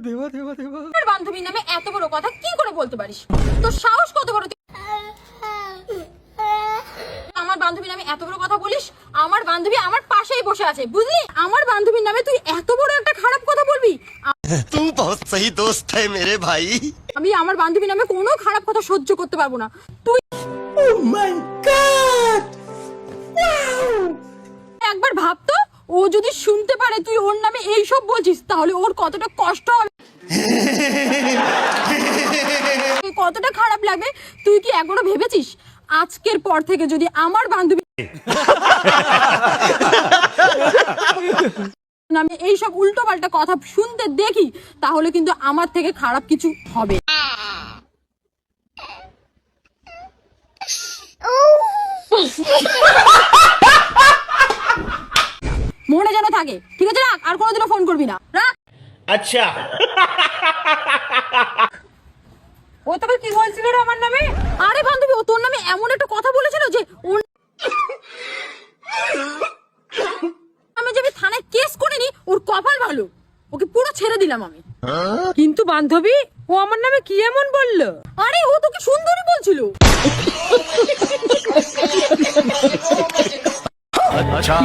দেবা দেবা দেবা। আমার বান্ধবীর নামে এত বড় কথা কি করে বলতে পারিস? তোর সাহস কত বড়? আমার বান্ধবীর নামে এত বড় কথা বলিস? আমার বান্ধবী আমার পাশেই বসে আছে, বুঝলি? আমার বান্ধবীর নামে তুই এত বড় একটা খারাপ কথা বলবি? तू बहुत सही दोस्त है मेरे भाई। আমি আমার বান্ধবীর নামে কোনো খারাপ কথা সহ্য করতে পারবো না। তুই ও মাই গড, একবার ভাব তো, ও যদি শুনতে পারে তুই ওর নামে এইসব বলছিস, তাহলে ওর কতটা কষ্ট হবে, কতটা খারাপ লাগবে তুই কি একবারও ভেবেছিস? আজকের পর থেকে যদি আমার বান্ধবী আমি এইসব উল্টো পাল্টা কথা শুনতে দেখি, তাহলে কিন্তু আমার থেকে খারাপ কিছু হবে। মনে যেন থাকে, ঠিক আছে? রাখ, আর কোনোদিনও ফোন করবি না, রাখ। আচ্ছা ও তবে কি বলছিল রে আমার নামে? আরে বান্ধবী, ও তোর নামে এমন একটা কথা বলেছিল যে ওর আমি যে থানায় কেস করিনি, ওর কপাল ভালো, ওকে পুরো ছেড়ে দিলাম আমি। কিন্তু বান্ধবী, ও আমার নামে কি এমন বললো? আরে ও তোকে সুন্দরী বলছিল। अच्छा